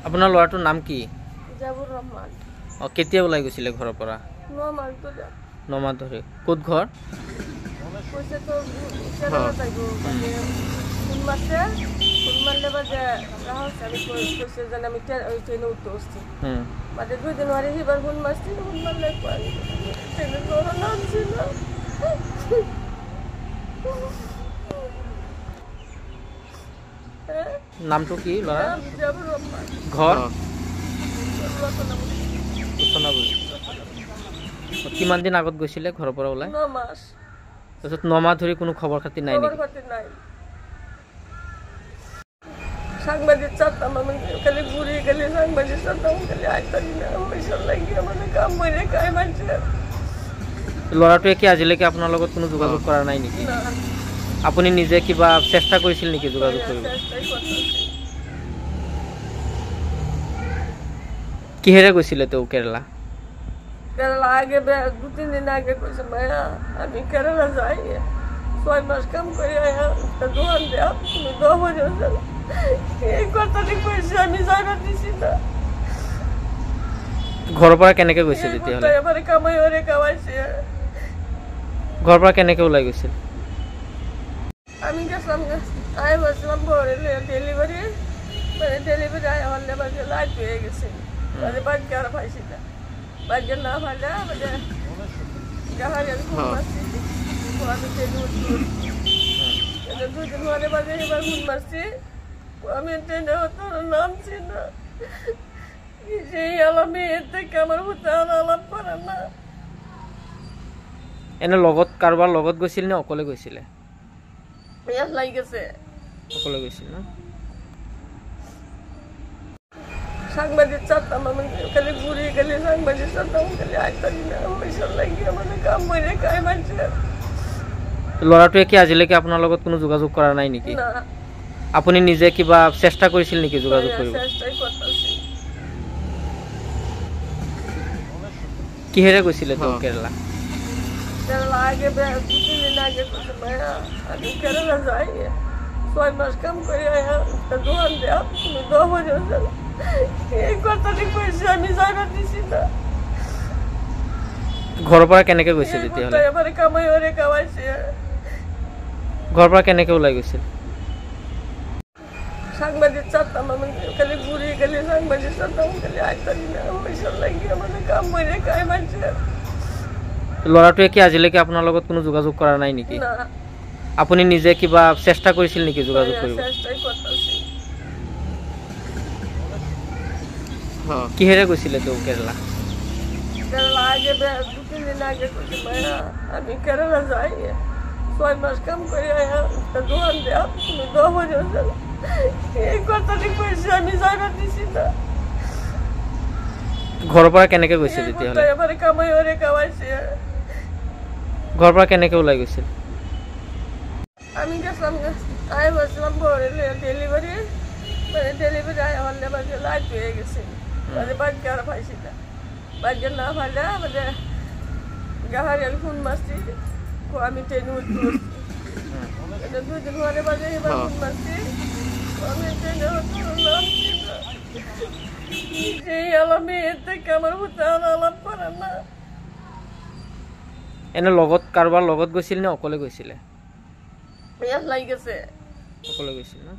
আপোনাৰ ল'ৰাটোৰ নাম কি? জাবুৰ ৰহমান। কেতিয়া ওলাই গৈছিলে ঘৰৰ পৰা? 9 মাহ ধৰে। 9 মাহ ধৰে। ক'ত ঘৰ? কইছে তো কেরালা যাইবো মানে ফুল মারলে বাজে রাহুল আমি কইছে যে আমি ট্রেনে উঠতে আসছি। বাদে 2 দিন পরে এবার ফুল মারলে ট্রেনে ধরে নামছি না। নামটো কি ল'ৰা? জাবুৰ ৰহমান। ঘৰ? কিমান দিন আগত গৈছিলে ঘৰৰ পৰা ওলাই? 9 মাস। তাৰপিছত 9 মাহ ধৰি কোনো খবৰ খাতি নাই নেকি? খবৰ খাতি নাই। সাংবাদিক চাতাম আমি খালি ঘুরি খালি সাংবাদিক চাতাম খালি আইতারি না পয়সা লাগিয়ে মানে কাম করে খাই মানছে। ল'ৰাটোৱে কি আজিলৈকে আপোনাৰ লগত কোনো যোগাযোগ কৰা নাই নেকি? না। আপুনি নিজে কিবা চেষ্টা কৰিছিল নেকি যোগাযোগ কৰিব? চেষ্টাই কৰতেছি। কিহেৰে গৈছিলে তেওঁ কেৰেলা? কেরালা আগে 2-3 দিন আগে কইছে মায়া আমি কেরালা যাই 6 মাস কাম করে আয়া দোকান দেয়া তুমি 10 বছর এই কথাটি কইছে আমি যাইবা দিছি না। ঘৰৰ পৰা কেনেকৈ গৈছে তেতিয়াহ'লে? এবাৰে কামাইছে। ঘৰৰ পৰা কেনেকৈ ওলাই গৈছিল? আমি গেছিলাম আয় বসলাম বড় ডেলিভারি মানে ডেলিভারি আয় হলে বাজে লাইট হয়ে গেছে মানে বাজে আর পাইছি না বাজে না ভালো মানে গাহারি আমি খুব মারছি আমি ট্রেনে উঠছি 2 দিন পরে বাজে এবার ফুল মারছি আমি ট্রেনে হতো নামছি না সেই আলামে এতে আমার হতে আলাপ করে না। এনে লগত কাৰোবাৰ লগত গৈছিল নে অকলে গৈছিলে? ইয়াত লাগি গেছে অকলে গৈছিল না? সাংবাদিক চাতাম আমি খালি ঘুরি খালি সাংবাদিক চাতাম খালি আইতারি না পয়সা লাগিয়ে মানে কাম করে খাই মানছে। ল'ৰাটোৱে কি আজিলৈকে আপোনাৰ লগত কোনো যোগাযোগ কৰা নাই নেকি? না। আপুনি নিজে কিবা চেষ্টা কৰিছিল নেকি যোগাযোগ কৰিব? চেষ্টাই কৰতেছি। কিহেৰে গৈছিলে তেওঁ কেৰেলা? কেরালা আগে 2-3 দিন আগে কইছে মায়া আমি কেরালা যাই 6 মাস কাম করে আয়া দোকান দেয়া তুমি 10 বছর এই কথাটি কইছে আমি যাইবা দিছি না। ঘৰৰ পৰা কেনেকৈ গৈছে তেতিয়াহ'লে? এবাৰে কামাইছে। ঘৰৰ পৰা কেনেকৈ ওলাই গৈছিল? সাংবাদিক চাতাম আমি খালি ঘুরি খালি সাংবাদিক চাতাম খালি আইতারি না পয়সা লাগিয়ে মানে কাম করে খাই মানছে। ল'ৰাটোৱে কি আজিলৈকে আপোনাৰ লগত কোনো যোগাযোগ কৰা নাই নেকি? না। আপুনি নিজে কিবা চেষ্টা কৰিছিল নেকি যোগাযোগ কৰিব? চেষ্টাই কৰতেছি। কিহেৰে গৈছিলে তেওঁ কেৰেলা? কেরালা আগে 2-3 দিন আগে কইছে মায়া আমি কেরালা যাই 6 মাস কাম করে আয়া দোকান দেয়া তুমি 10 বছর এই কথাটি কইছে আমি যাইবা দিছি না। ঘৰৰ পৰা কেনেকৈ গৈছে তেতিয়াহ'লে? এবাৰে কামাইছে। ঘৰৰ পৰা কেনেকৈ ওলাই গৈছিল? আমি গেছিলাম আয় বসলাম বড় ডেলিভারি মানে ডেলিভারি আয় হলে বাজে লাইট হয়ে গেছে মানে বাজে আর পাইছি না বাজে না ভালো মানে গাহারি আমি ফুল মারছি আমি ট্রেনে উঠতে আসছি 2 দিন পরে বাজে এবার ফুল মারছি আমি ট্রেনে হতো নামছি না সেই আলামে এতে আমার হতে আলাপ করে না। এনে লগত কাৰোবাৰ লগত গৈছিল নে অকলে গৈছিলে? ইয়াত লাগি গেছে অকলে গৈছিল না?